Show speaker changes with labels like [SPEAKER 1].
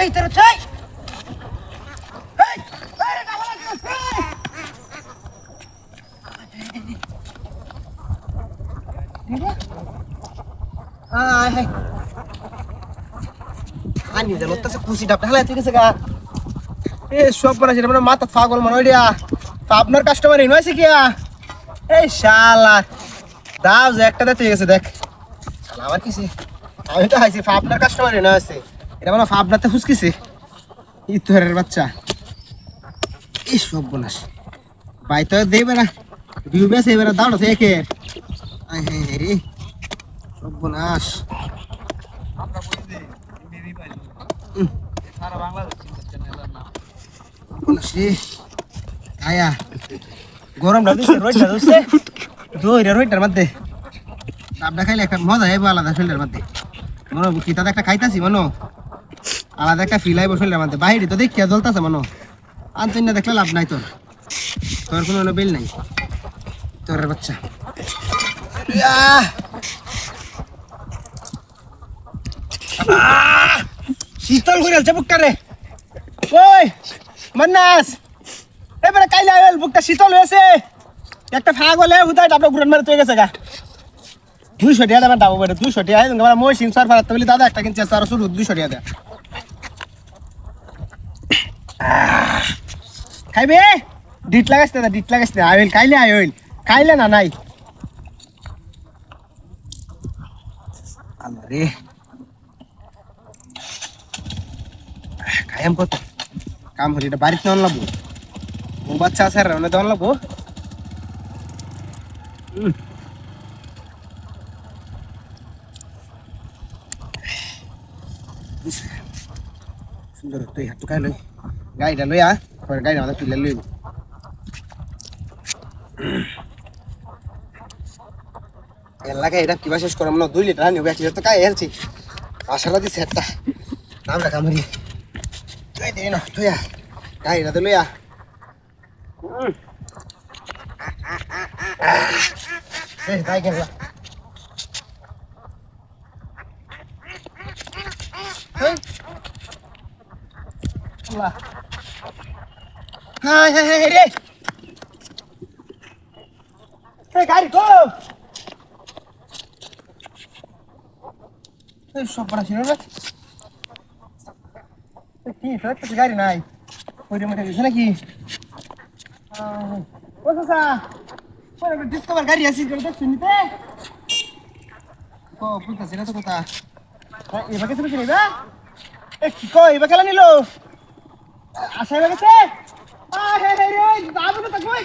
[SPEAKER 1] এই তোর চাই এই আরে না বলা কি আয় আনি দে লত্তাছে খুশি ডাব ঢালা ঠিক আছে গা এ সব পড়া সেটা মানে মাথা পাগল মনে হইয়া তো আপনার কাস্টমার ইন হইছে কিয়া এই শালা দাও যে একটা দিতে গেছে দেখ শালা আমার কিছে আমি তো হাইছি আপনার কাস্টমার ইন হইছে এটা মানে আপনাতে হুসকিছে ইতরের বাচ্চা এই সব বনাস ভাই তো দেবে না ভিউ বেস এবারে দাও না একে আয় হে রে সব বনাস
[SPEAKER 2] আমরা বলি যে মেরি ভাই সারা বাংলাদেশ চ্যানেলের নাম
[SPEAKER 1] বনাসি আয়া গরম লাগছে রোজটা দোস্তে দইরা রোজটার মধ্যে ডাবটা খাইলে একটা মজা আইবো আলাদা শরীরের মধ্যে মনো কিতাতে একটা খাইতাছি মনো আলাদা একটা ফিল আইবো শরীরের মধ্যে বাইরে তো দেখিয়া জ্বলতাছে মনো আনতেন না দেখলে লাভ নাই তোর তোর কোনো বিল নাই তোর বাচ্চা শীতল করে আলছে বুকটা রে ওই মান্নাস এবারে কাইলে আইল বুকটা শীতল হয়েছে একটা ফাগ হলে হুদাই ডাবটা ঘুরে মারে তুই গেছে গা 200 টাকা দাম ডাবো বেটা 200 টাকা আই আমরা মই সিং সার ফারাতে বলি দাদা একটা কিনছে আর শুরু 200 টাকা দে খাইবে ডিট লাগাইছ না আইল খাইলে না নাই আল্লাহ রে খাইম কত কাম হরি এটা বাড়িতে নন লাগবো ও বাচ্চা আছে রে ওনে দন লাগবো সুন্দর তুই হাত খাই লই গাড়িটা লইয়া পরে গাড়ি আমাদের তুলে লইব এলাকায় এটা কিবা শেষ করে মনে 2 লিটার আনি বেশি তো কাই হেলছি আশাটা দিছে একটা নাম রাখা মারি তুই দে না তুই গাড়িটা তো লইয়া এই তাই গেল হাই হাই হাই রে এই গাড়ি গো এই সব বড় ছিল রে কি ফেরত তো গাড়ি নাই ওই রে মধ্যে গেছে নাকি ও সাসা পরে ডিসকভার গাড়ি আছে যেটা শুনিতে ও বুঝতাছি না তো কথা এবারে তুমি কি নিবা এ কি কই এবারে খেলা নিলো আশা হয়ে গেছে আ হে হে রে দাবু তো কই